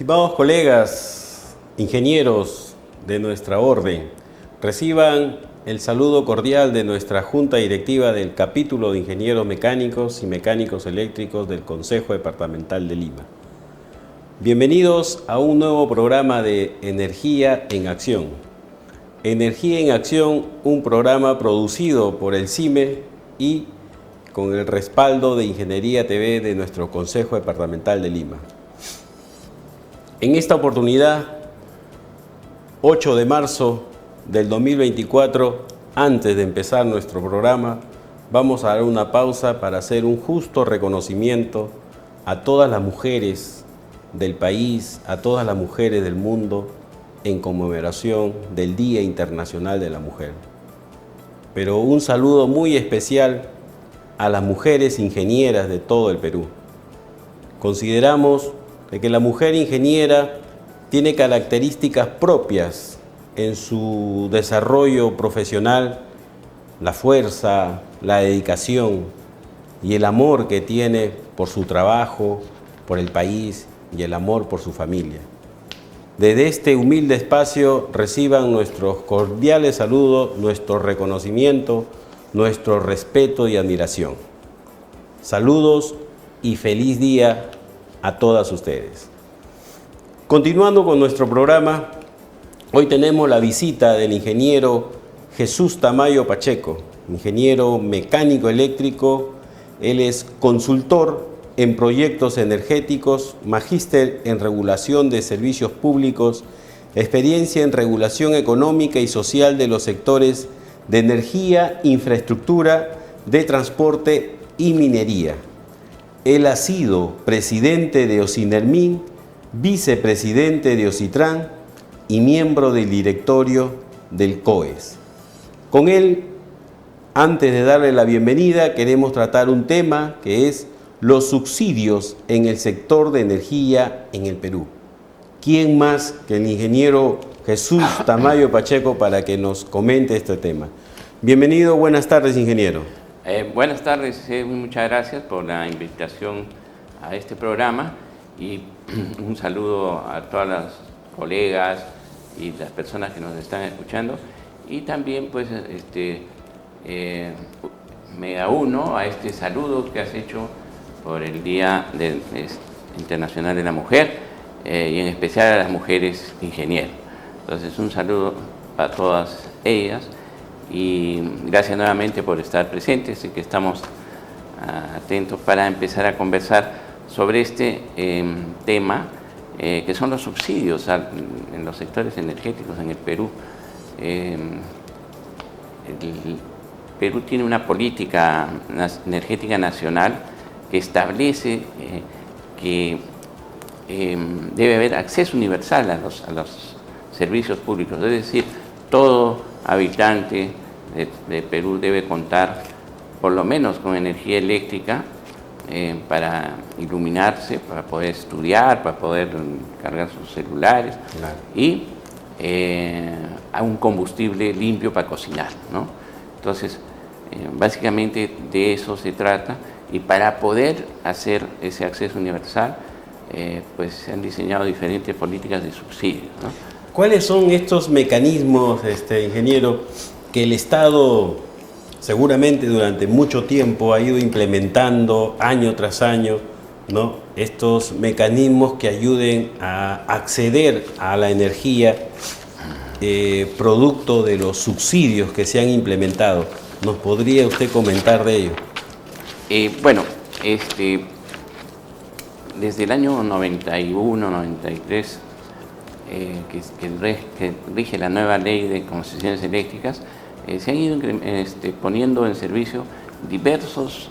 Estimados colegas, ingenieros de nuestra orden, reciban el saludo cordial de nuestra Junta Directiva del Capítulo de Ingenieros Mecánicos y Mecánicos Eléctricos del Consejo Departamental de Lima. Bienvenidos a un nuevo programa de Energía en Acción. Energía en Acción, un programa producido por el CIME y con el respaldo de Ingeniería TV de nuestro Consejo Departamental de Lima. En esta oportunidad, 8 de marzo del 2024, antes de empezar nuestro programa, vamos a dar una pausa para hacer un justo reconocimiento a todas las mujeres del país, a todas las mujeres del mundo, en conmemoración del Día Internacional de la Mujer. Pero un saludo muy especial a las mujeres ingenieras de todo el Perú. Consideramos que la mujer ingeniera tiene características propias en su desarrollo profesional, la fuerza, la dedicación y el amor que tiene por su trabajo, por el país y el amor por su familia. Desde este humilde espacio reciban nuestros cordiales saludos, nuestro reconocimiento, nuestro respeto y admiración. Saludos y feliz día a todas ustedes. Continuando con nuestro programa, hoy tenemos la visita del ingeniero Jesús Tamayo Pacheco, ingeniero mecánico eléctrico. Él es consultor en proyectos energéticos, magíster en regulación de servicios públicos, experiencia en regulación económica y social de los sectores de energía, infraestructura, de transporte y minería. Él ha sido presidente de Ocinermin, vicepresidente de Ocitran y miembro del directorio del COES. Con él, antes de darle la bienvenida, queremos tratar un tema que es los subsidios en el sector de energía en el Perú. ¿Quién más que el ingeniero Jesús Tamayo Pacheco para que nos comente este tema? Bienvenido, buenas tardes, ingeniero. Buenas tardes, muchas gracias por la invitación a este programa y un saludo a todas las colegas y las personas que nos están escuchando, y también pues me uno a este saludo que has hecho por el Día Internacional de la Mujer y en especial a las mujeres ingenieras. Entonces un saludo a todas ellas. Y gracias nuevamente por estar presentes y que estamos atentos para empezar a conversar sobre este tema que son los subsidios en los sectores energéticos en el Perú. El Perú tiene una política energética nacional que establece que debe haber acceso universal a los servicios públicos, es decir, todo habitante de Perú debe contar por lo menos con energía eléctrica para iluminarse, para poder estudiar, para poder cargar sus celulares, claro, y a un combustible limpio para cocinar, ¿no? Entonces, básicamente de eso se trata, y para poder hacer ese acceso universal, pues se han diseñado diferentes políticas de subsidios, ¿no? ¿Cuáles son estos mecanismos, ingeniero, que el Estado seguramente durante mucho tiempo ha ido implementando año tras año, ¿no? Estos mecanismos que ayuden a acceder a la energía producto de los subsidios que se han implementado? ¿Nos podría usted comentar de ello? Bueno, desde el año 91, 93, que rige la nueva ley de concesiones eléctricas, se han ido poniendo en servicio diversos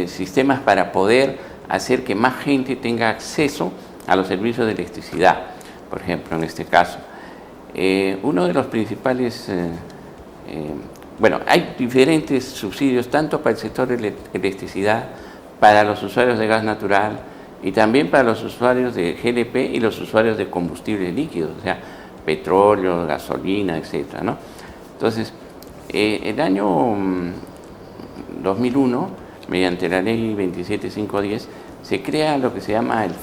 sistemas para poder hacer que más gente tenga acceso a los servicios de electricidad. Por ejemplo, en este caso, uno de los principales, bueno, hay diferentes subsidios tanto para el sector de electricidad, para los usuarios de gas natural, y también para los usuarios de GLP y los usuarios de combustibles líquidos, o sea, petróleo, gasolina, etcétera, ¿no? Entonces, el año 2001, mediante la ley 27510, se crea lo que se llama el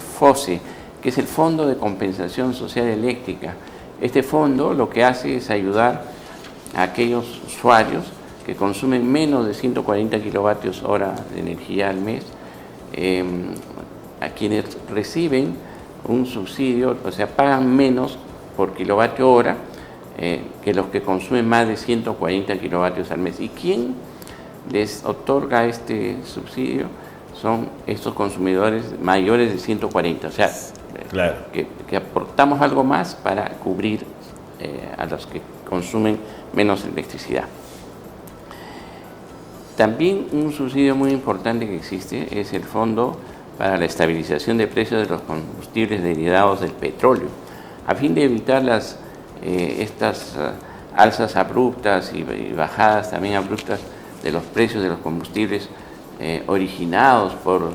FOSE, que es el Fondo de Compensación Social Eléctrica. Este fondo lo que hace es ayudar a aquellos usuarios que consumen menos de 140 kilovatios hora de energía al mes, a quienes reciben un subsidio, o sea, pagan menos por kilovatio hora que los que consumen más de 140 kilovatios al mes. ¿Y quién les otorga este subsidio? Son estos consumidores mayores de 140, o sea, claro, que aportamos algo más para cubrir a los que consumen menos electricidad. También un subsidio muy importante que existe es el Fondo para la Estabilización de Precios de los Combustibles Derivados del Petróleo, a fin de evitar estas alzas abruptas y bajadas también abruptas de los precios de los combustibles originados por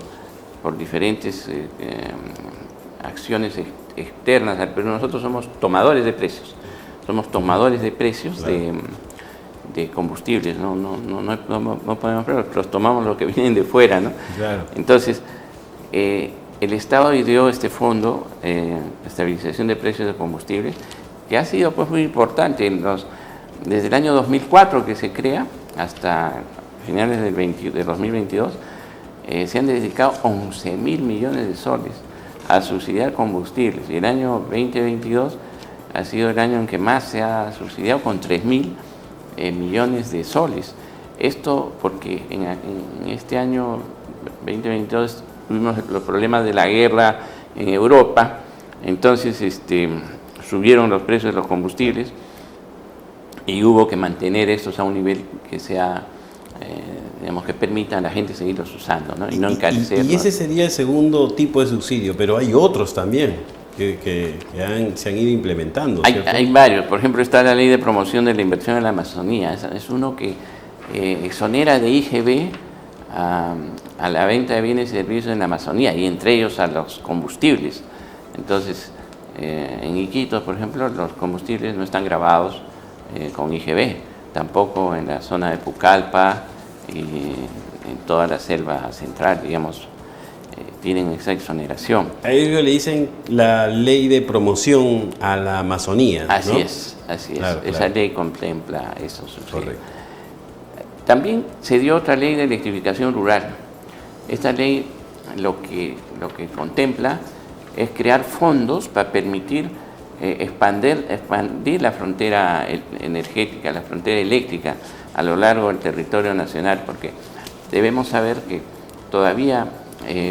diferentes acciones externas al Perú. Nosotros somos tomadores de precios, claro, de combustibles, no podemos ver, pero tomamos lo que vienen de fuera, ¿no? Claro. Entonces, el Estado ideó este fondo de estabilización de precios de combustibles, que ha sido pues muy importante desde el año 2004 que se crea hasta finales del 2022, se han dedicado 11.000 millones de soles a subsidiar combustibles, y el año 2022 ha sido el año en que más se ha subsidiado, con 3.000 millones de soles. Esto porque en este año 2022 tuvimos los problemas de la guerra en Europa, entonces subieron los precios de los combustibles y hubo que mantener estos a un nivel que sea, digamos, que permita a la gente seguirlos usando, ¿no? Y no encarecerlos. Y ese sería el segundo tipo de subsidio, pero hay otros también que se han ido implementando, ¿cierto? Hay varios. Por ejemplo, está la Ley de Promoción de la Inversión en la Amazonía. Es uno que exonera de IGB a la venta de bienes y servicios en la Amazonía, y entre ellos a los combustibles. Entonces, en Iquitos, por ejemplo, los combustibles no están grabados con IGB, tampoco en la zona de Pucallpa y en toda la selva central, digamos, tienen esa exoneración. A ellos le dicen la Ley de Promoción a la Amazonía, ¿no? Así es. Claro, esa ley contempla esos subsidios. Correcto. También se dio otra ley de electrificación rural. Esta ley lo que contempla es crear fondos para permitir expandir la frontera energética, la frontera eléctrica a lo largo del territorio nacional, porque debemos saber que todavía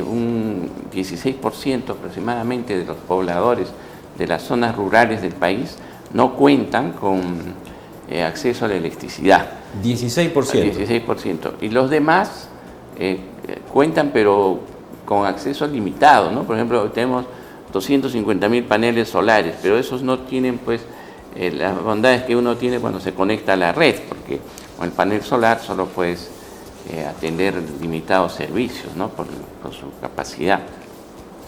un 16% aproximadamente de los pobladores de las zonas rurales del país no cuentan con acceso a la electricidad. 16%. 16%. Y los demás cuentan, pero con acceso limitado, ¿no? Por ejemplo, tenemos 250.000 paneles solares, pero esos no tienen pues las bondades que uno tiene cuando se conecta a la red, porque con el panel solar solo puedes atender limitados servicios, ¿no? por su capacidad.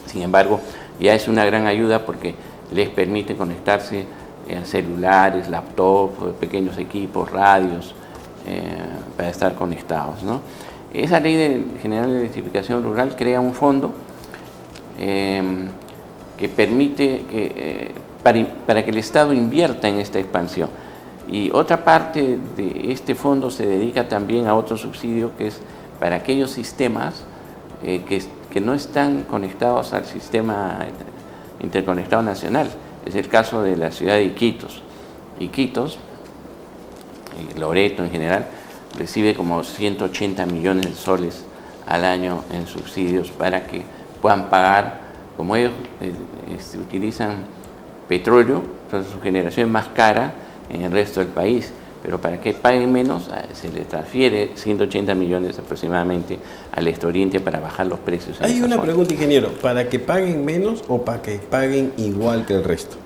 Sin embargo, ya es una gran ayuda porque les permite conectarse a celulares, laptops, pequeños equipos, radios, para estar conectados, ¿no? Esa ley general de electrificación rural crea un fondo que permite para que el Estado invierta en esta expansión. Y otra parte de este fondo se dedica también a otro subsidio, que es para aquellos sistemas que no están conectados al sistema interconectado nacional. Es el caso de la ciudad de Iquitos. Iquitos, Loreto en general, recibe como 180 millones de soles al año en subsidios para que puedan pagar, como ellos utilizan petróleo, entonces su generación es más cara en el resto del país, pero para que paguen menos se les transfiere 180 millones aproximadamente al Este Oriente para bajar los precios. Hay una pregunta, ingeniero, ¿para que paguen menos o para que paguen igual que el resto?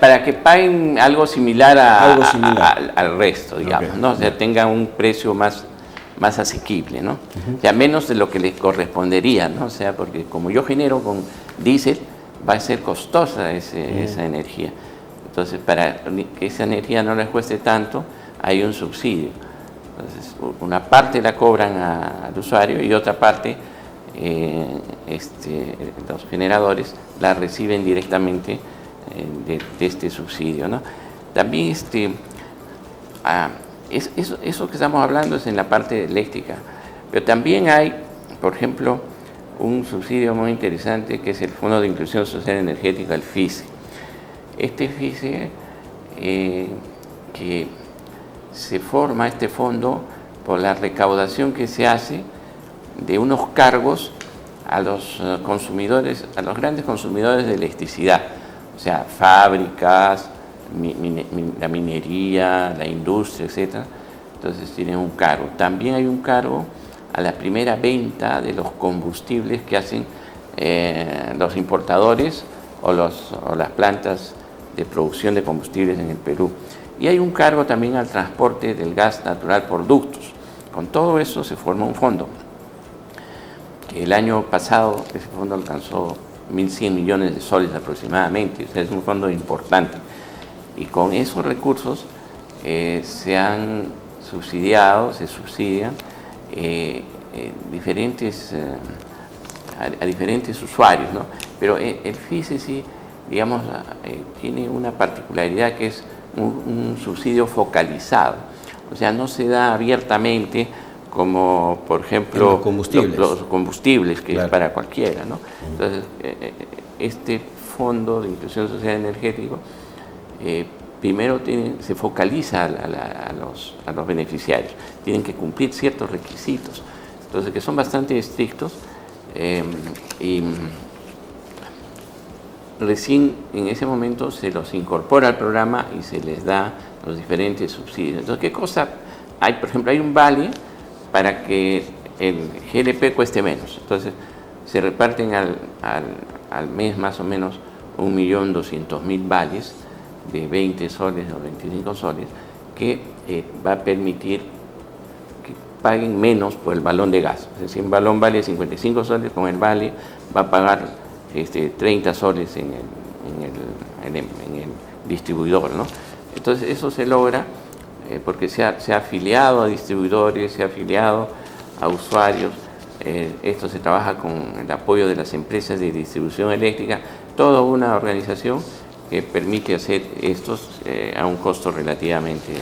Para que paguen algo similar al resto, digamos, okay, ¿no? O sea, tengan un precio más asequible, ¿no? O sea, menos de lo que les correspondería, ¿no? O sea, porque como yo genero con diésel, va a ser costosa esa energía. Entonces, para que esa energía no les cueste tanto, hay un subsidio. Entonces, una parte la cobran al usuario y otra parte los generadores la reciben directamente de este subsidio, ¿no? También eso que estamos hablando es en la parte eléctrica, pero también hay, por ejemplo, un subsidio muy interesante que es el Fondo de Inclusión Social Energética, el FISE. Este FISE, que se forma este fondo por la recaudación que se hace de unos cargos a los consumidores, a los grandes consumidores de electricidad, o sea, fábricas, la minería, la industria, etc. Entonces tienen un cargo. También hay un cargo a la primera venta de los combustibles que hacen los importadores o las plantas de producción de combustibles en el Perú. Y hay un cargo también al transporte del gas natural por ductos. Con todo eso se forma un fondo. El año pasado ese fondo alcanzó 1.100 millones de soles aproximadamente, o sea, es un fondo importante. Y con esos recursos se han subsidian a diferentes usuarios, ¿no? Pero el FISE sí, digamos, tiene una particularidad que es un subsidio focalizado, o sea, no se da abiertamente como, por ejemplo, los combustibles, que claro, es para cualquiera, ¿no? Entonces, este Fondo de Inclusión Social Energético primero se focaliza a los beneficiarios, tienen que cumplir ciertos requisitos, entonces que son bastante estrictos, y recién en ese momento se los incorpora al programa y se les da los diferentes subsidios. Entonces, ¿qué cosa hay? Por ejemplo, hay un vale para que el GLP cueste menos. Entonces, se reparten al mes más o menos 1.200.000 vales de 20 soles o 25 soles, que va a permitir que paguen menos por el balón de gas. Es decir, si un balón vale 55 soles, con el vale va a pagar 30 soles en el distribuidor, ¿no? Entonces, eso se logra porque se ha afiliado a distribuidores, se ha afiliado a usuarios. Esto se trabaja con el apoyo de las empresas de distribución eléctrica, toda una organización que permite hacer estos a un costo relativamente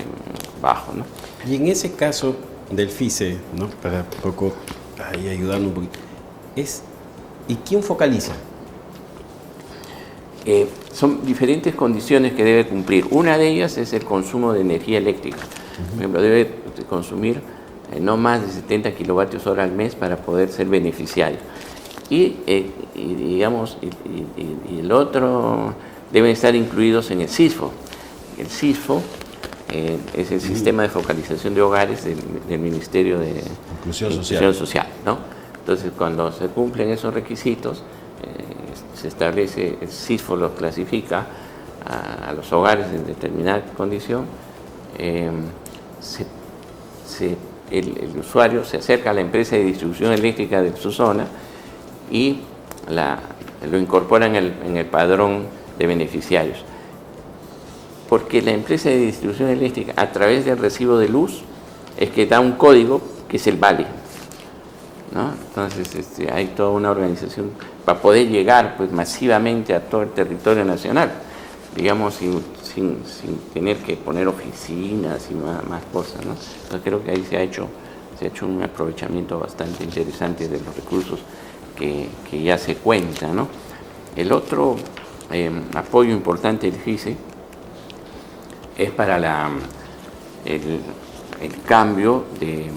bajo, ¿no? Y en ese caso del FISE, ¿no? Para un poco ahí ayudarnos un poquito, ¿y quién focaliza? Son diferentes condiciones que debe cumplir. Una de ellas es el consumo de energía eléctrica. Por ejemplo, debe consumir no más de 70 kilovatios hora al mes para poder ser beneficiario. Y el otro deben estar incluidos en el SISFO. El SISFO es el Sistema de Focalización de Hogares del Ministerio de Inclusión Social, ¿no? Entonces, cuando se cumplen esos requisitos, se establece, el SISFO los clasifica a los hogares en determinada condición. El usuario se acerca a la empresa de distribución eléctrica de su zona y lo incorpora en el padrón de beneficiarios. Porque la empresa de distribución eléctrica, a través del recibo de luz, es que da un código que es el vale, ¿no? Entonces hay toda una organización para poder llegar pues masivamente a todo el territorio nacional, digamos, sin tener que poner oficinas y más cosas, ¿no? Entonces creo que ahí se ha hecho un aprovechamiento bastante interesante de los recursos que ya se cuentan, ¿no? El otro apoyo importante del FISE es para el cambio de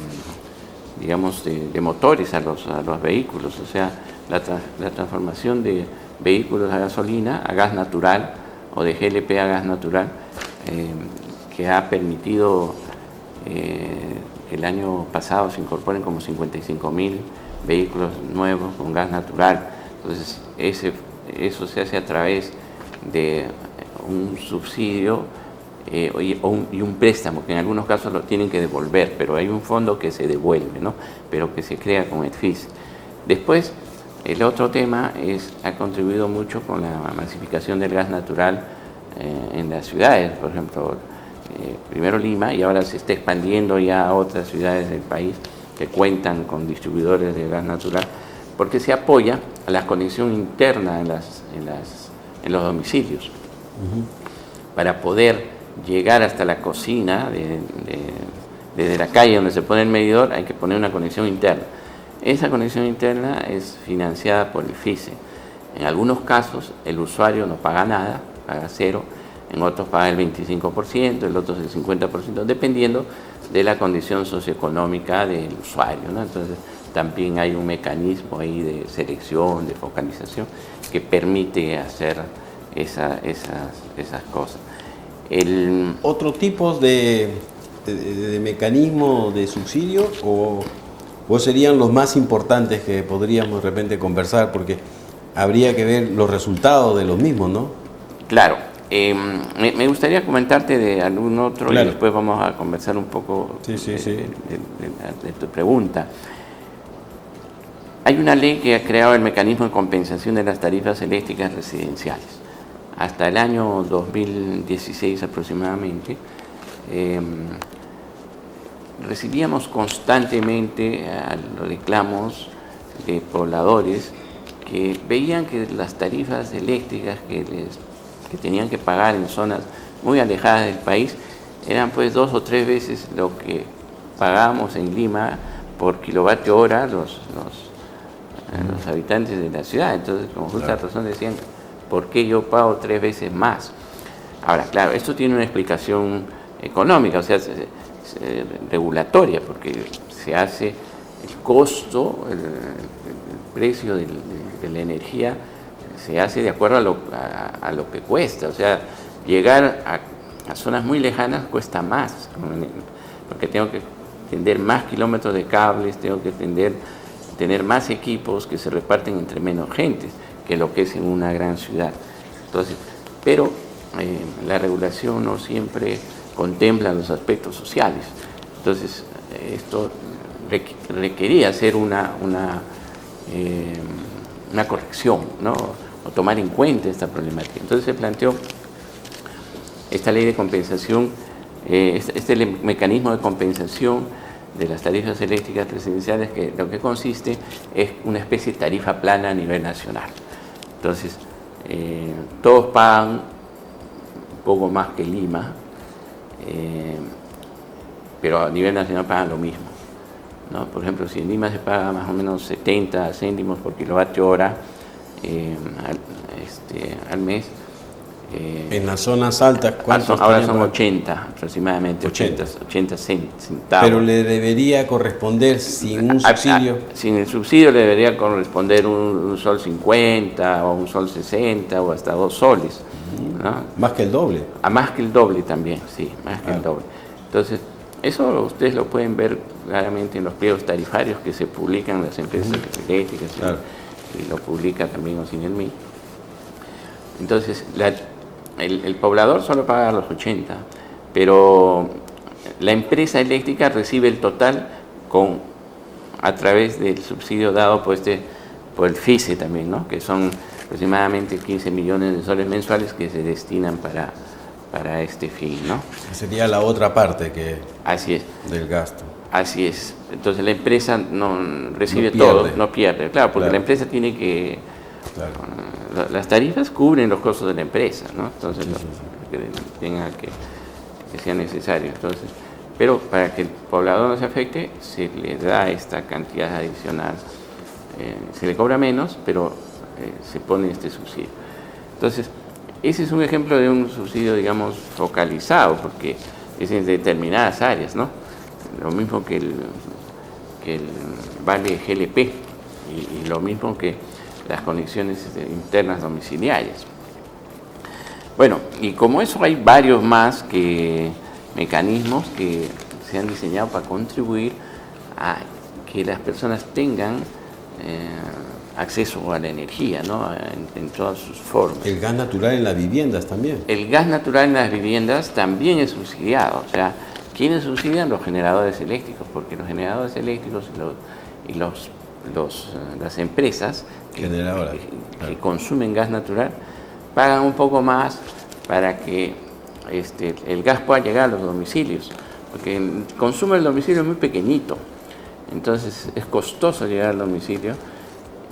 motores a los vehículos, o sea, la transformación de vehículos a gasolina a gas natural o de GLP a gas natural, que ha permitido el año pasado se incorporen como 55.000 vehículos nuevos con gas natural. Entonces, eso se hace a través de un subsidio y un préstamo, que en algunos casos lo tienen que devolver, pero hay un fondo que se devuelve, ¿no? Pero que se crea con el FISE. Después, el otro tema ha contribuido mucho con la masificación del gas natural en las ciudades, por ejemplo, primero Lima, y ahora se está expandiendo ya a otras ciudades del país que cuentan con distribuidores de gas natural, porque se apoya a la conexión interna en los domicilios. Para poder llegar hasta la cocina, desde la calle donde se pone el medidor, hay que poner una conexión interna. Esa conexión interna es financiada por el FICE. En algunos casos el usuario no paga nada, paga cero, en otros paga el 25%, en otros el 50%, dependiendo de la condición socioeconómica del usuario, ¿no? Entonces también hay un mecanismo ahí de selección, de focalización, que permite hacer esas cosas. ¿Otro tipo de mecanismo de subsidio o serían los más importantes que podríamos de repente conversar? Porque habría que ver los resultados de los mismos, ¿no? Claro. Me gustaría comentarte de algún otro, claro, y después vamos a conversar un poco de tu pregunta. Hay una ley que ha creado el mecanismo de compensación de las tarifas eléctricas residenciales. Hasta el año 2016 aproximadamente, recibíamos constantemente reclamos de pobladores que veían que las tarifas eléctricas que tenían que pagar en zonas muy alejadas del país eran pues 2 o 3 veces lo que pagábamos en Lima por kilovatio hora los habitantes de la ciudad. Entonces, con justa razón decían, ¿por qué yo pago 3 veces más? Ahora, claro, esto tiene una explicación económica, o sea, regulatoria, porque se hace el costo, el precio de la energía, se hace de acuerdo a lo que cuesta. O sea, llegar a zonas muy lejanas cuesta más, porque tengo que tender más kilómetros de cables, tengo que tener más equipos que se reparten entre menos gente que lo que es en una gran ciudad. Entonces, pero la regulación no siempre contempla los aspectos sociales. Entonces, esto requería hacer una corrección, ¿no? O tomar en cuenta esta problemática. Entonces se planteó esta ley de compensación, este mecanismo de compensación de las tarifas eléctricas residenciales, que lo que consiste es una especie de tarifa plana a nivel nacional. Entonces, todos pagan un poco más que Lima, pero a nivel nacional pagan lo mismo, ¿no? Por ejemplo, si en Lima se paga más o menos 70 céntimos por kilovatio hora al mes. En las zonas altas, ¿cuántos? Ahora son 80 aproximadamente, 80 centavos. Pero le debería corresponder sin un subsidio. Sin el subsidio le debería corresponder un sol 50 o un sol 60 o hasta 2 soles. ¿No? Más que el doble. Más que el doble también, sí, más que el doble. Entonces, eso ustedes lo pueden ver claramente en los pliegos tarifarios que se publican en las empresas eléctricas, claro, y lo publica también OCINELMI. Entonces, el poblador solo paga los 80, pero la empresa eléctrica recibe el total a través del subsidio dado por el FICE también, ¿no? Que son aproximadamente 15 millones de soles mensuales que se destinan para este fin, ¿no? Sería la otra parte Así es. Del gasto. Así es. Entonces la empresa no recibe todo, no pierde, claro, porque la empresa tiene que... Claro. Las tarifas cubren los costos de la empresa, ¿no? Entonces, que sea necesario. Entonces, pero para que el poblador no se afecte, se le da esta cantidad adicional. Se le cobra menos, pero se pone este subsidio. Entonces, ese es un ejemplo de un subsidio, digamos, focalizado, porque es en determinadas áreas, ¿no? Lo mismo que el vale GLP y lo mismo que las conexiones internas domiciliarias. Bueno, y como eso hay varios más mecanismos que se han diseñado para contribuir a que las personas tengan acceso a la energía, ¿no? En todas sus formas. El gas natural en las viviendas también. El gas natural en las viviendas también es subsidiado. O sea, ¿quiénes subsidian? Los generadores eléctricos, porque los generadores eléctricos y las empresas que consumen gas natural pagan un poco más para que el gas pueda llegar a los domicilios, porque el consumo del domicilio es muy pequeñito, entonces es costoso llegar al domicilio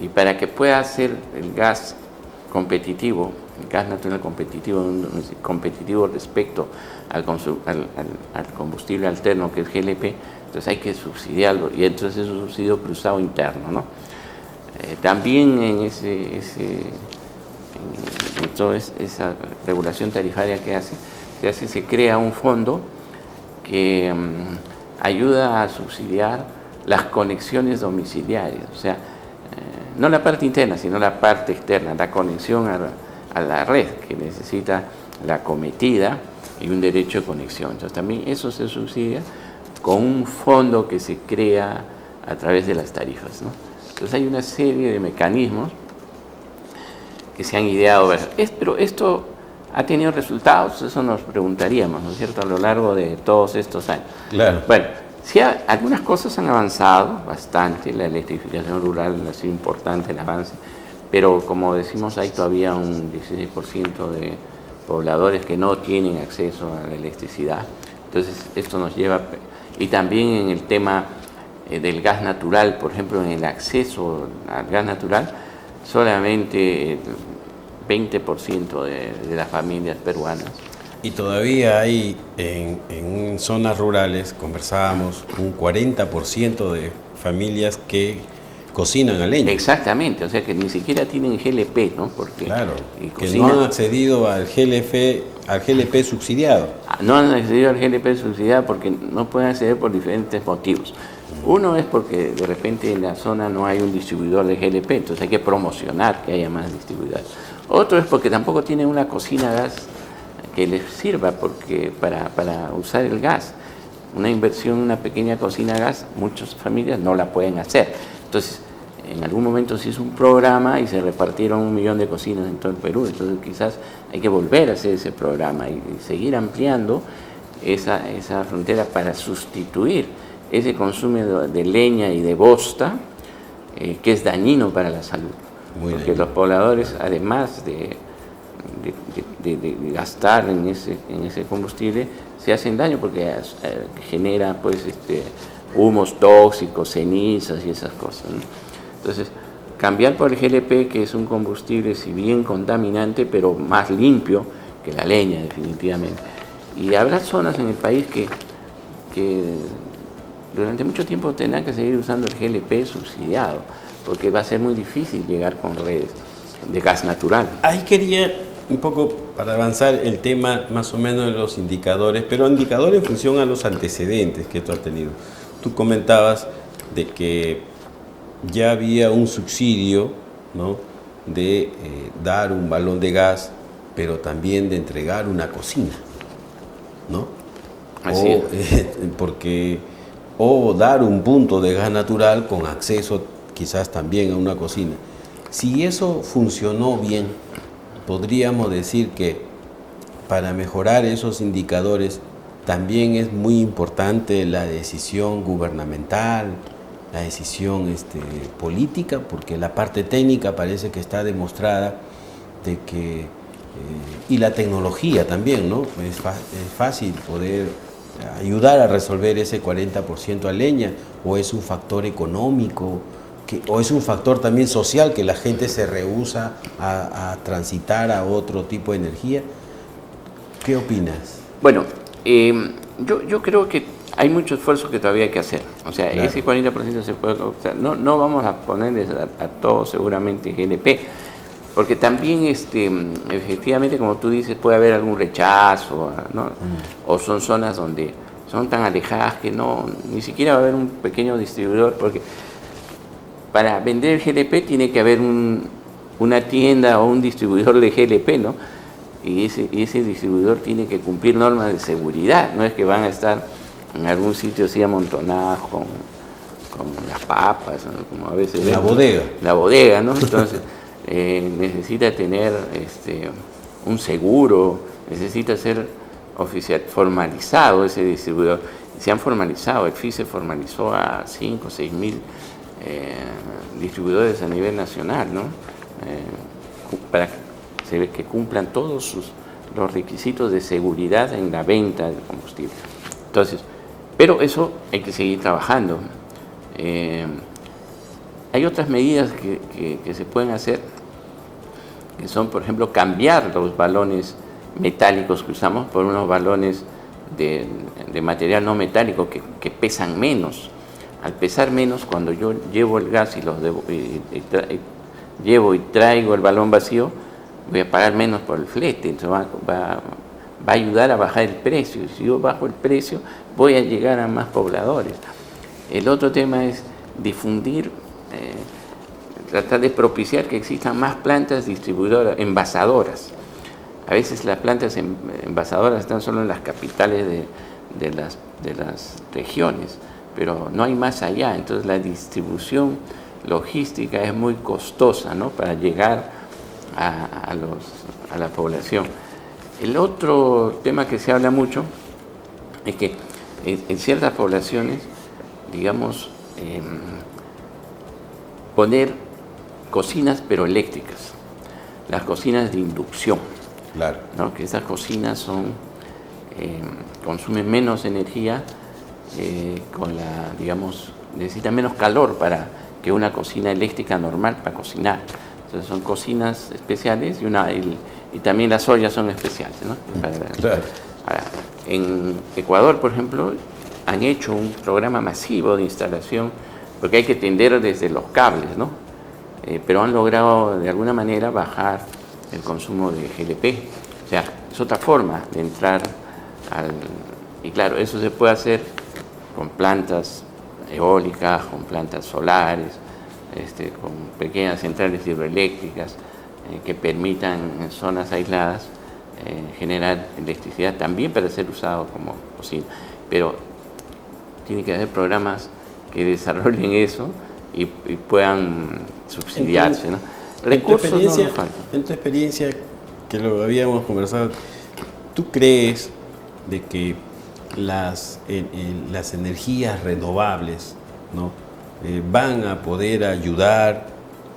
Y para que pueda ser el gas competitivo, el gas natural competitivo respecto al combustible alterno que es GLP, entonces hay que subsidiarlo, y entonces es un subsidio cruzado interno, ¿no? También en toda esa regulación tarifaria que se crea un fondo que ayuda a subsidiar las conexiones domiciliarias, o sea, no la parte interna, sino la parte externa, la conexión a la red que necesita la cometida y un derecho de conexión. Entonces también eso se subsidia con un fondo que se crea a través de las tarifas, ¿no? Entonces hay una serie de mecanismos que se han ideado. Pero esto ha tenido resultados, eso nos preguntaríamos, ¿no es cierto?, a lo largo de todos estos años. Claro. Bueno, sí, algunas cosas han avanzado bastante, la electrificación rural ha sido importante el avance, pero como decimos, hay todavía un 16% de pobladores que no tienen acceso a la electricidad. Entonces esto nos lleva, y también en el tema del gas natural, por ejemplo, en el acceso al gas natural, solamente 20% de las familias peruanas. Y todavía hay en zonas rurales, conversábamos, un 40% de familias que cocinan a leña. Exactamente, o sea que ni siquiera tienen GLP, ¿no? Porque claro, que no han accedido al GLP subsidiado. No han accedido al GLP subsidiado porque no pueden acceder por diferentes motivos. Uno es porque de repente en la zona no hay un distribuidor de GLP, entonces hay que promocionar que haya más distribuidores. Otro es porque tampoco tienen una cocina a gas que les sirva para usar el gas. Una inversión en una pequeña cocina a gas, muchas familias no la pueden hacer. Entonces, en algún momento se hizo un programa y se repartieron 1 millón de cocinas en todo el Perú. Entonces, quizás hay que volver a hacer ese programa y seguir ampliando esa frontera para sustituir ese consumo de leña y de bosta, que es dañino para la salud. Porque los pobladores, además de gastar en ese combustible, se hacen daño porque genera pues humos tóxicos, cenizas y esas cosas, ¿no? Entonces, cambiar por el GLP, que es un combustible si bien contaminante, pero más limpio que la leña, definitivamente. Y habrá zonas en el país que durante mucho tiempo tendrán que seguir usando el GLP subsidiado, porque va a ser muy difícil llegar con redes de gas natural. Ahí quería un poco, para avanzar el tema más o menos de los indicadores, pero indicadores en función a los antecedentes que tú has tenido. Tú comentabas de que ya había un subsidio, ¿no?, de dar un balón de gas, pero también de entregar una cocina, ¿no? Así es. O dar un punto de gas natural con acceso quizás también a una cocina. Si eso funcionó bien, podríamos decir que para mejorar esos indicadores también es muy importante la decisión gubernamental, la decisión política, porque la parte técnica parece que está demostrada de que, y la tecnología también, ¿no? Es fácil poder ayudar a resolver ese 40% a leña, o es un factor económico, o es un factor también social, que la gente se rehúsa a transitar a otro tipo de energía. ¿Qué opinas? Bueno, yo creo que hay mucho esfuerzo que todavía hay que hacer. O sea, claro, ese 40% se puede... O sea, no vamos a ponerles a todos seguramente GLP, porque también efectivamente, como tú dices, puede haber algún rechazo, ¿no? O son zonas donde son tan alejadas que ni siquiera va a haber un pequeño distribuidor, porque para vender GLP tiene que haber una tienda o un distribuidor de GLP, ¿no? Y ese distribuidor tiene que cumplir normas de seguridad, no es que van a estar en algún sitio así amontonados con las papas, ¿no?, como a veces... La bodega. La bodega, ¿no? Entonces, necesita tener un seguro, necesita ser formalizado ese distribuidor. Se han formalizado, el FI se formalizó a 5 o 6 mil distribuidores a nivel nacional, ¿no? Para que cumplan todos los requisitos de seguridad en la venta del combustible. Entonces, pero eso hay que seguir trabajando. Hay otras medidas que se pueden hacer, que son, por ejemplo, cambiar los balones metálicos que usamos por unos balones de material no metálico que pesan menos. Al pesar menos, cuando yo llevo el gas llevo y traigo el balón vacío, voy a pagar menos por el flete, entonces va a ayudar a bajar el precio. Y si yo bajo el precio, voy a llegar a más pobladores. El otro tema es difundir, tratar de propiciar que existan más plantas distribuidoras, envasadoras. A veces las plantas envasadoras están solo en las capitales de las regiones, pero no hay más allá. Entonces la distribución logística es muy costosa, ¿no?, para llegar a la población. El otro tema que se habla mucho es que en ciertas poblaciones, digamos, poner cocinas pero eléctricas, las cocinas de inducción. Claro. ¿No? Que esas cocinas consumen menos energía, digamos, necesitan menos calor para que una cocina eléctrica normal para cocinar. Entonces son cocinas especiales y también las ollas son especiales, ¿no? Claro. Ahora, en Ecuador, por ejemplo, han hecho un programa masivo de instalación, porque hay que tender desde los cables, ¿no? Pero han logrado de alguna manera bajar el consumo de GLP. O sea, es otra forma de entrar y claro, eso se puede hacer con plantas eólicas, con plantas solares, con pequeñas centrales hidroeléctricas que permitan en zonas aisladas generar electricidad también para ser usado como cocina. Pero tiene que haber programas que desarrollen eso y puedan subsidiarse, ¿no? Recursos no nos faltan. En tu experiencia, que lo habíamos conversado, ¿tú crees de que las energías renovables, ¿no?, van a poder ayudar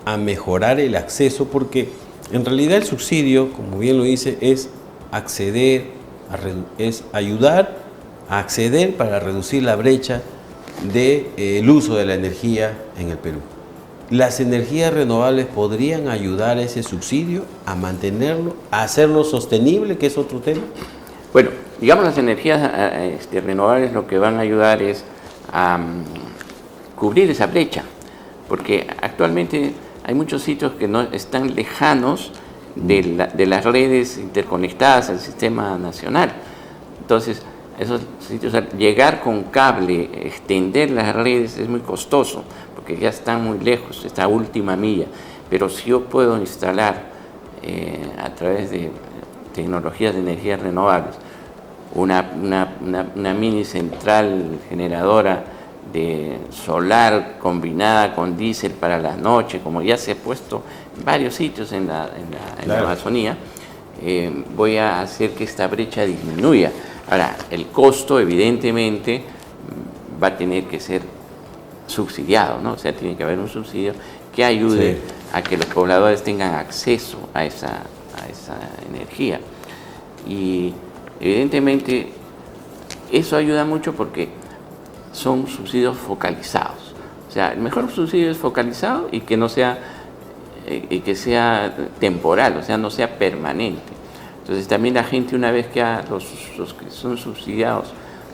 a mejorar el acceso? Porque en realidad el subsidio, como bien lo dice, es ayudar a acceder para reducir la brecha del uso de la energía en el Perú. ¿Las energías renovables podrían ayudar a ese subsidio, a mantenerlo, a hacerlo sostenible, que es otro tema? Bueno, digamos, las energías renovables lo que van a ayudar es a cubrir esa brecha, porque actualmente hay muchos sitios que no están lejanos de las redes interconectadas al sistema nacional. Entonces, esos sitios, llegar con cable, extender las redes es muy costoso, porque ya están muy lejos, esta última milla. Pero si yo puedo instalar a través de tecnologías de energías renovables una mini central generadora de solar combinada con diésel para la noche, como ya se ha puesto en varios sitios en la Amazonía, voy a hacer que esta brecha disminuya. Ahora, el costo evidentemente va a tener que ser subsidiado, ¿no? O sea, tiene que haber un subsidio que ayude a que los pobladores tengan acceso a esa energía. Y evidentemente eso ayuda mucho porque son subsidios focalizados. O sea, el mejor subsidio es focalizado y que no sea que sea temporal, o sea, no sea permanente. Entonces también la gente, una vez que los que son subsidiados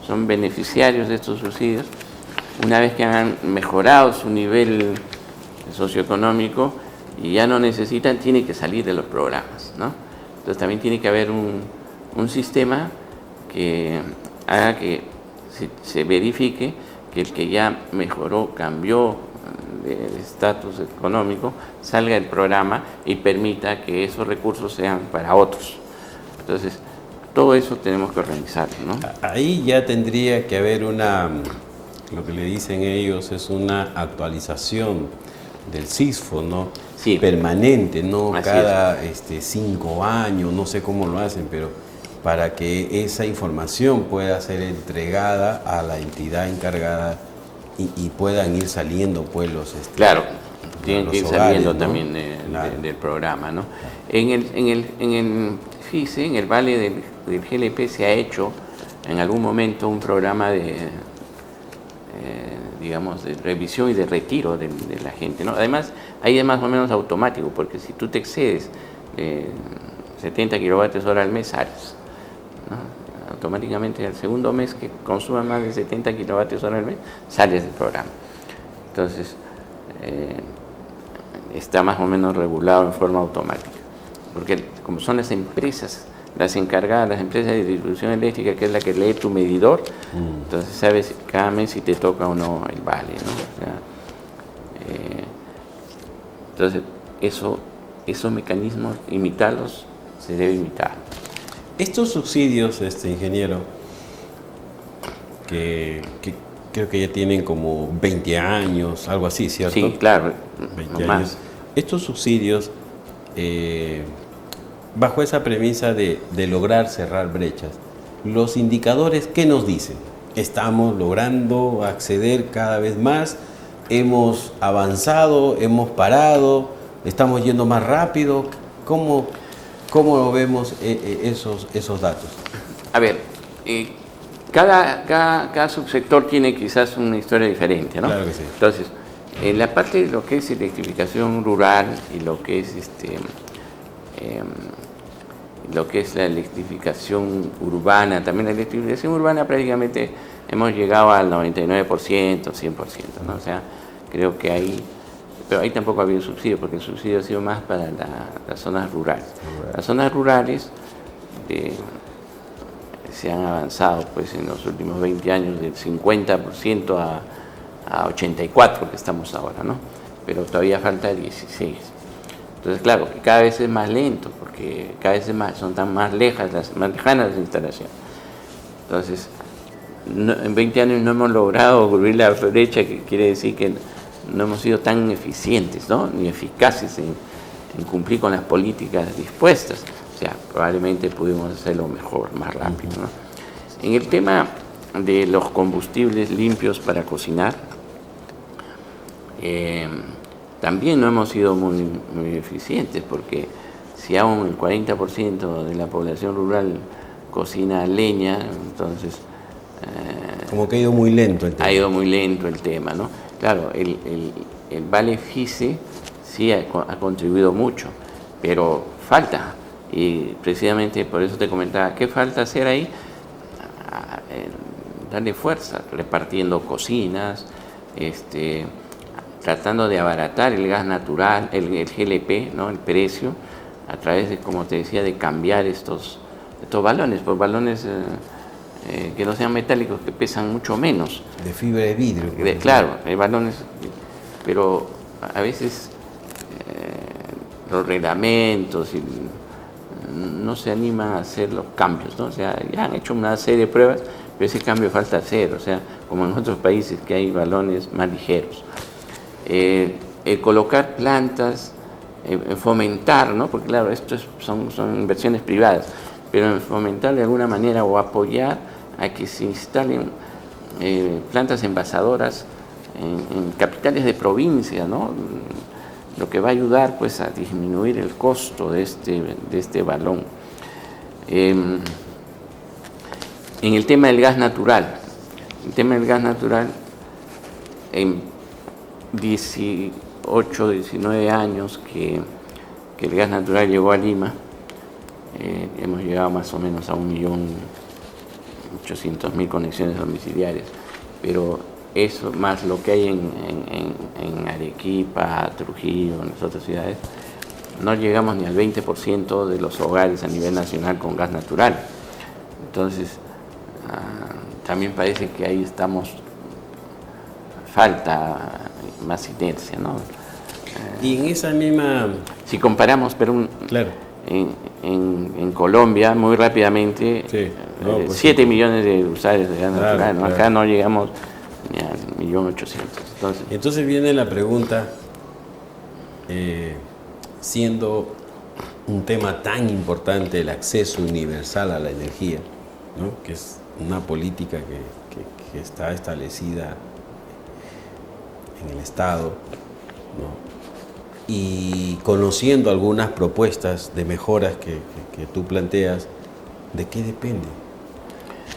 son beneficiarios de estos subsidios, una vez que han mejorado su nivel socioeconómico y ya no necesitan, tienen que salir de los programas, ¿no? Entonces también tiene que haber un sistema que haga que se verifique que el que ya mejoró, cambió de estatus económico, salga del programa y permita que esos recursos sean para otros. Entonces, todo eso tenemos que organizarlo, ¿no? Ahí ya tendría que haber lo que le dicen ellos es una actualización del CISFO, ¿no? Sí. Permanente, no Así cada 5 años, no sé cómo lo hacen, pero para que esa información pueda ser entregada a la entidad encargada y puedan ir saliendo pues claro, tienen que ir hogares, saliendo, ¿no?, también del programa, ¿no? En el FICE, en el Vale del GLP, se ha hecho en algún momento un programa de digamos, de revisión y de retiro de la gente, ¿no? Además, ahí es más o menos automático, porque si tú te excedes 70 kilovatios hora al mes, sales, ¿no? Automáticamente al segundo mes que consumas más de 70 kilovatios hora al mes, sales del programa. Entonces, está más o menos regulado en forma automática, porque como son las empresas las encargadas, las empresas de distribución eléctrica, que es la que lee tu medidor, entonces sabes cada mes si te toca o no el vale, ¿no? O sea, entonces esos mecanismos, imitarlos, se debe imitar. Estos subsidios, ingeniero, que creo que ya tienen como 20 años, algo así, ¿cierto? Sí, claro, 20 no años. más. Estos subsidios, bajo esa premisa de lograr cerrar brechas, los indicadores, ¿qué nos dicen? ¿Estamos logrando acceder cada vez más? ¿Hemos avanzado? ¿Hemos parado? ¿Estamos yendo más rápido? ¿Cómo lo vemos esos datos? A ver, cada subsector tiene quizás una historia diferente, ¿no? Claro que sí. Entonces, en la parte de lo que es electrificación rural y lo que es la electrificación urbana, también la electrificación urbana prácticamente hemos llegado al 99%, 100%, ¿no? O sea, creo que ahí, pero ahí tampoco ha habido subsidio, porque el subsidio ha sido más para las zonas rurales. Las zonas rurales se han avanzado pues en los últimos 20 años del 50% a 84% que estamos ahora, ¿no? Pero todavía falta 16%. Entonces, claro, que cada vez es más lento, porque cada vez son más lejanas las instalaciones. Entonces, en 20 años no hemos logrado cubrir la brecha, que quiere decir que no hemos sido tan eficientes, ¿no? Ni eficaces en cumplir con las políticas dispuestas. O sea, probablemente pudimos hacerlo mejor, más rápido, ¿no? En el tema de los combustibles limpios para cocinar, también no hemos sido muy eficientes, porque si aún el 40% de la población rural cocina leña, entonces... como que ha ido muy lento el tema. Ha ido muy lento el tema, ¿no? Claro, el Vale FICE sí ha contribuido mucho, pero falta. Y precisamente por eso te comentaba, ¿qué falta hacer ahí? Darle fuerza, repartiendo cocinas, tratando de abaratar el gas natural, el GLP, ¿no? El precio, a través de, como te decía, de cambiar estos balones, por balones que no sean metálicos, que pesan mucho menos. De fibra de vidrio. Claro, balones, pero a veces los reglamentos no se animan a hacer los cambios, ¿no? O sea, ya han hecho una serie de pruebas, pero ese cambio falta hacer, o sea, como en otros países que hay balones más ligeros. Colocar plantas, fomentar, ¿no? Porque claro, esto son inversiones privadas, pero fomentar de alguna manera o apoyar a que se instalen plantas envasadoras en capitales de provincia, ¿no? Lo que va a ayudar pues a disminuir el costo de este balón. En el tema del gas natural, en 18, 19 años que el gas natural llegó a Lima, hemos llegado más o menos a 1.800.000 conexiones domiciliarias, pero eso más lo que hay en Arequipa, Trujillo, en las otras ciudades, no llegamos ni al 20% de los hogares a nivel nacional con gas natural. Entonces, también parece que ahí falta más inercia, ¿no? Y en esa misma... Si comparamos, pero claro. En Colombia, muy rápidamente, sí. 7 millones de usuarios de gas natural, ¿no? Claro. Acá no llegamos ni al 1.800.000. Entonces viene la pregunta, siendo un tema tan importante el acceso universal a la energía, ¿no? Que es una política que está establecida en el Estado, ¿no? Y conociendo algunas propuestas de mejoras que tú planteas, ¿de qué depende?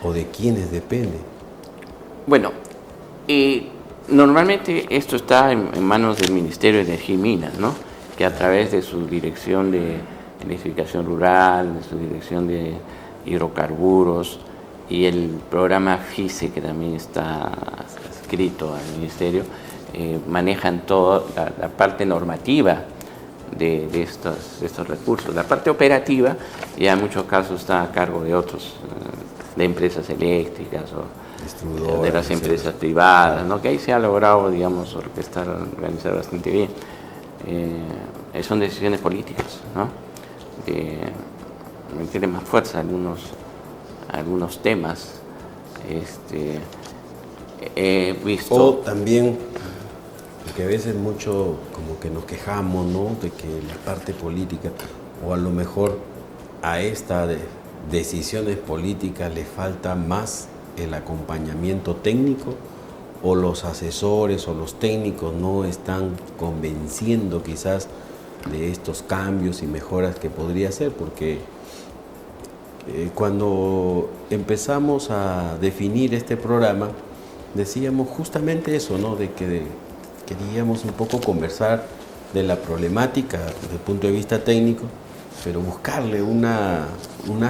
¿O de quiénes depende? Bueno, Normalmente esto está en manos del Ministerio de Energía y Minas, ¿no? Que a través de su dirección de electrificación rural, de su dirección de hidrocarburos y el programa FICE, que también está adscrito al Ministerio, manejan toda la parte normativa de estos recursos. La parte operativa ya en muchos casos está a cargo de otros, de empresas eléctricas o de las empresas privadas, ¿no? Que ahí se ha logrado, digamos, orquestar, organizar bastante bien. Son decisiones políticas, ¿no? De meterle más fuerza a algunos temas. He visto... O también, porque a veces mucho como que nos quejamos, ¿no? De que la parte política, o a lo mejor a estas decisiones políticas le falta más el acompañamiento técnico, o los asesores o los técnicos no están convenciendo quizás de estos cambios y mejoras que podría hacer, porque cuando empezamos a definir este programa decíamos justamente eso, ¿no? De que queríamos un poco conversar de la problemática desde el punto de vista técnico, pero buscarle una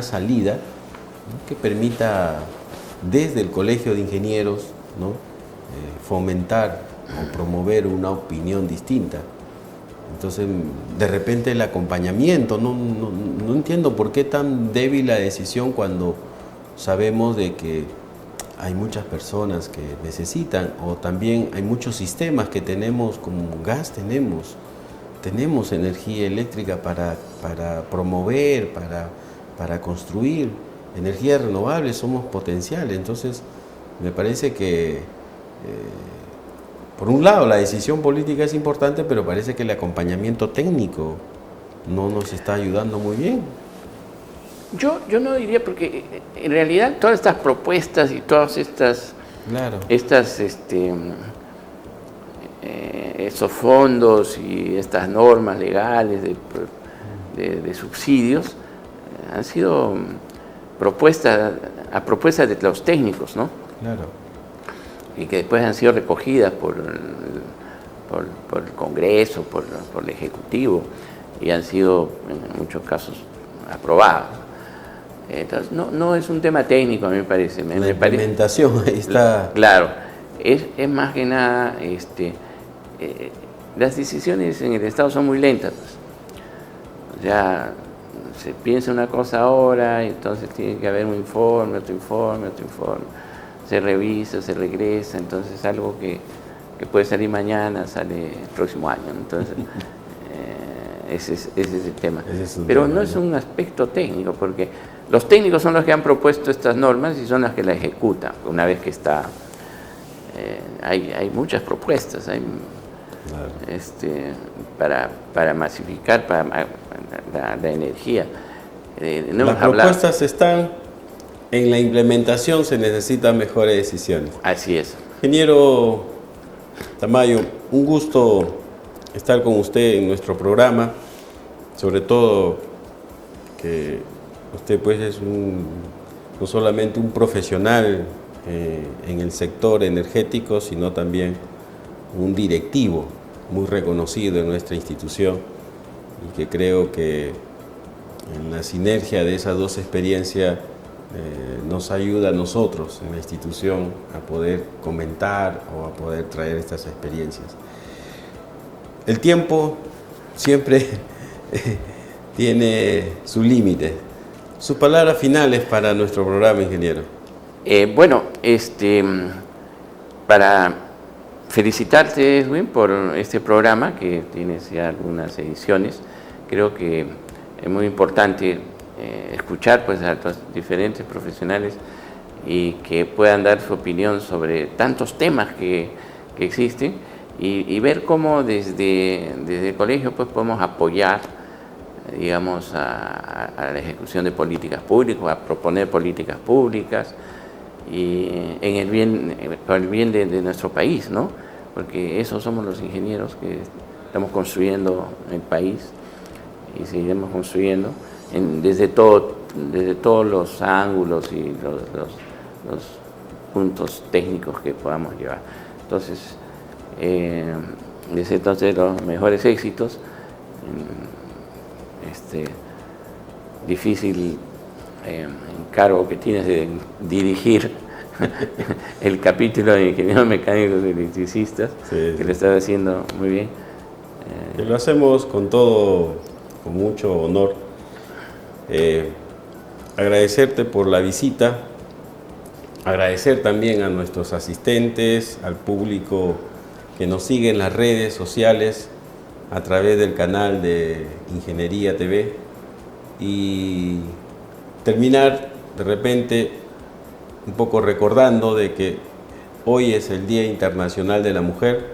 salida, ¿no? Que permita desde el Colegio de Ingenieros, ¿no? Fomentar o promover una opinión distinta. Entonces, de repente el acompañamiento, no entiendo por qué tan débil la decisión cuando sabemos de que hay muchas personas que necesitan, o también hay muchos sistemas que tenemos, como gas tenemos energía eléctrica para promover, para construir energías renovables, somos potenciales. Entonces, me parece que por un lado la decisión política es importante, pero parece que el acompañamiento técnico no nos está ayudando muy bien. Yo no diría, porque en realidad todas estas propuestas y todas estas, claro, esos fondos y estas normas legales de subsidios han sido propuestas de los técnicos, ¿no? Claro. Y que después han sido recogidas por el Congreso, por el Ejecutivo, y han sido en muchos casos aprobadas. Entonces, no es un tema técnico, a mí me parece. La implementación ahí está. Claro, es más que nada, las decisiones en el Estado son muy lentas. O sea, se piensa una cosa ahora, y entonces tiene que haber un informe, otro informe, se revisa, se regresa, entonces algo que puede salir mañana, sale el próximo año. Entonces, ese es el tema. Pero no es un aspecto técnico, porque los técnicos son los que han propuesto estas normas y son los que la ejecutan. Una vez que está, hay muchas propuestas, hay, para masificar la energía. Las propuestas están, en la implementación se necesitan mejores decisiones. Así es. Ingeniero Tamayo, un gusto estar con usted en nuestro programa, sobre todo que usted pues es no solamente un profesional en el sector energético, sino también un directivo muy reconocido en nuestra institución, y que creo que en la sinergia de esas dos experiencias nos ayuda a nosotros en la institución a poder comentar o a poder traer estas experiencias. El tiempo siempre tiene su límite. Sus palabras finales para nuestro programa, ingeniero. Para felicitarte, Edwin, por este programa que tienes ya algunas ediciones. Creo que es muy importante escuchar pues, a los diferentes profesionales y que puedan dar su opinión sobre tantos temas que existen, y ver cómo desde el colegio pues, podemos apoyar, digamos, a la ejecución de políticas públicas, a proponer políticas públicas y por el bien de nuestro país, ¿no? Porque esos somos los ingenieros que estamos construyendo el país y seguiremos construyendo desde todos los ángulos y los puntos técnicos que podamos llevar. Entonces, deseo entonces los mejores éxitos. Difícil encargo que tienes de dirigir el capítulo de ingenieros mecánicos y electricistas, que lo estás haciendo muy bien. Lo hacemos con mucho honor. Agradecerte por la visita, agradecer también a nuestros asistentes, al público que nos sigue en las redes sociales a través del canal de Ingeniería TV, y terminar de repente un poco recordando de que hoy es el Día Internacional de la Mujer.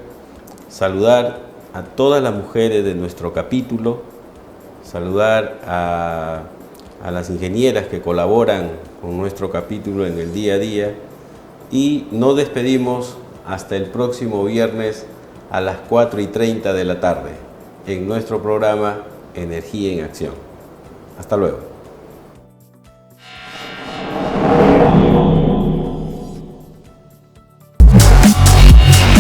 Saludar a todas las mujeres de nuestro capítulo, saludar a las ingenieras que colaboran con nuestro capítulo en el día a día, y nos despedimos hasta el próximo viernes a las 4:30 de la tarde en nuestro programa Energía en Acción. Hasta luego.